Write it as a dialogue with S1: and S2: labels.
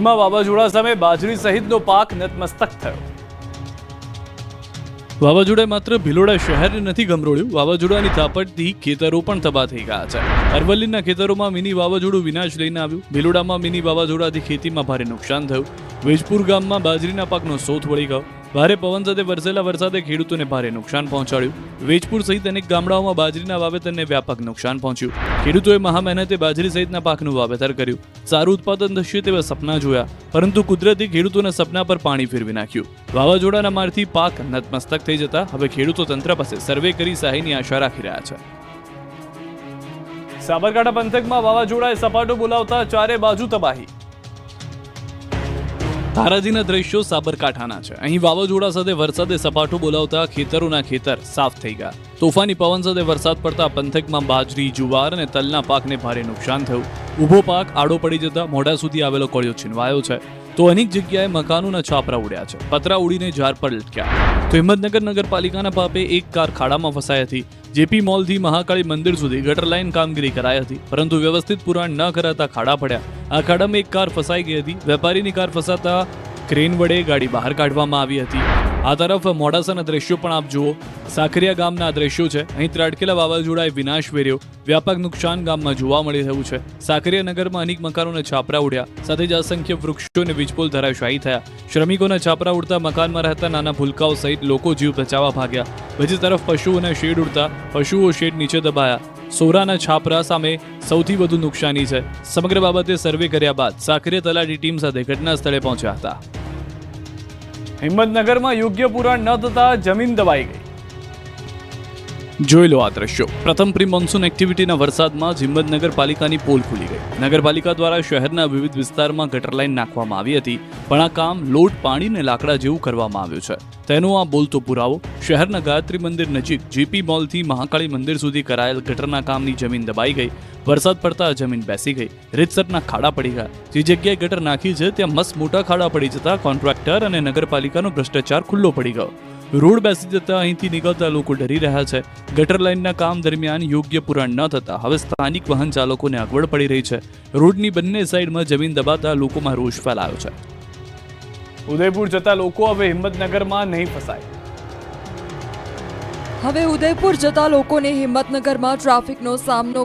S1: માં વાવાઝોડા સામે બાજરી સહિતનો પાક નતમસ્તક થયો। વાવાઝોડાએ માત્ર ભિલોડા શહેરને નથી ગમરોળ્યું, વાવાઝોડાની ઝાપટથી ખેતરો પણ તબાહ થઈ ગયા છે। અરવલ્લીના ખેતરોમાં મિની વાવાઝોડું વિનાશ લઈને આવ્યું। ભિલોડામાં મિની વાવાઝોડાથી ખેતીમાં ભારે નુકસાન થયું। વેજપુર ગામમાં બાજરીના પાકનો સોથ વળી ગયો। ભારે પવન સાથે વરસેલા વરસાદે ખેડૂતોને ભારે નુકસાન પહોંચાડ્યું। વેજપુર સહિત અનેક ગામડાઓમાં બાજરીના વાવેતરને વ્યાપક નુકસાન પહોંચ્યું। ખેડૂતોએ મહા મહેનતે બાજરી સહિતના પાકનું વાવેતર કર્યું। સારું ઉત્પાદન થશે તેવા સપના જોયા, પરંતુ કુદરતી ખેડૂતોના સપના પર પાણી ફેરવી નાખ્યું। વાવાઝોડાના મારથી પાક નતમસ્તક થઈ જતા હવે ખેડૂતો તંત્ર પાસે સર્વે કરી સહાયની આશા રાખી રહ્યા છે। સાબરકાંઠા પંથકમાં વાવાઝોડાએ સપાટો બોલાવતા ચારે બાજુ તબાહી। તારાજીના દ્રશ્યો સાબરકાંઠાના છે। અહીં વાવાઝોડા સાથે વરસાદે સપાટો બોલાવતા ખેતરોના ખેતર સાફ થઈ ગયા। તોફાની પવન સાથે વરસાદ પડતા પંથકમાં બાજરી, જુવાર અને તલના પાકને ભારે નુકસાન થયું। ઊભો પાક આડો પડી જતા મોઢા સુધી આવેલો કોળિયો છીનવાયો છે, તો અનેક જગ્યાએ મકાનોના છાપરા ઉડ્યા છે। પતરા ઉડીને ઝાડ પર લટક્યા। તો હિંમતનગર નગરપાલિકાના પાપે એક કાર ખાડામાં ફસાઈ હતી। જેપી મોલથી મહાકાળી મંદિર સુધી ગટર લાઇન કામગીરી કરાઈ હતી, પરંતુ વ્યવસ્થિત પુરાણ ન કરાતા ખાડા પડ્યા। આ ખાડામાં એક કાર ફસાઈ ગઈ હતી। વેપારીની કાર ફસાતા ક્રેન વડે ગાડી બહાર કાઢવામાં આવી હતી। આ તરફ મોડાસાના દ્રશ્યો પણ આપ જુઓ। સાખરિયા ગામના દ્રશ્યો છે। અહીં ત્રાટકેલા વાવાઝોડાએ વિનાશ વેર્યો। વ્યાપક નુકસાન ગામમાં જોવા મળી રહ્યું છે। સાખરિયા નગરમાં અનેક મકાનોના છાપરા ઉડ્યા, સાથે જ અસંખ્ય વૃક્ષો અને વીજપોલ ધરાશાયી થયા। શ્રમિકોના છાપરા ઉડતા મકાનમાં રહેતા નાના ભૂલકાઓ સહિત લોકો જીવ બચાવવા ભાગ્યા। બીજી તરફ પશુઓના શેડ ઉડતા પશુઓ શેડ નીચે દબાયા। સોરાના છાપરા સામે સૌથી વધુ નુકસાની છે। સમગ્ર બાબતે સર્વે કર્યા બાદ સાખરિયા તલાટી ટીમ સાથે ઘટના સ્થળે પહોંચ્યા હતા। હિંમતનગરમાં યોગ્ય પુરાણ ન થતા જમીન દબાઈ ગઈ। જોઈ લો આ દ્રશ્યો। પ્રથમ પ્રી મોન્સૂન એક્ટિવિટીના વરસાદમાં જ હિંમતનગર પાલિકાની પોલ ખુલી ગઈ। નગરપાલિકા દ્વારા શહેરના વિવિધ વિસ્તારમાં ગટર લાઇન નાખવામાં આવી હતી, પણ આ કામ લોટ, પાણી અને લાકડા જેવું કરવામાં આવ્યું છે। તેનો આ બોલતો પુરાવો। શહેરના ગાયત્રી મંદિર નજીક જેપી મોલથી મહાકાળી મંદિર સુધી કરાયેલ ગટરના કામની જમીન દબાઈ ગઈ। વરસાદ પડતા જમીન બેસી ગઈ। રીતસરના ખાડા પડી ગયા। જે જગ્યાએ ગટર નાખી છે ત્યાં મસ્ત મોટા ખાડા પડી જતા કોન્ટ્રાક્ટર અને નગરપાલિકાનો ભ્રષ્ટાચાર ખુલ્લો પડી ગયો। રોડ બેસી જતા અહીંથી નીકળતા લોકો ડરી રહ્યા છે। ગટર લાઇનના કામ દરમિયાન યોગ્ય પુરાણ ન થતા હવે સ્થાનિક વાહન ચાલકોને અગવડ પડી રહી છે। રોડની બંને સાઈડમાં જમીન દબાતા લોકોમાં રોષ ફેલાયો છે। ઉદયપુર જતા લોકો હવે હિંમતનગરમાં નહીં ફસાય।
S2: હવે ઉદયપુર જતા લોકોને હિંમતનગરમાં ટ્રાફિકનો સામનો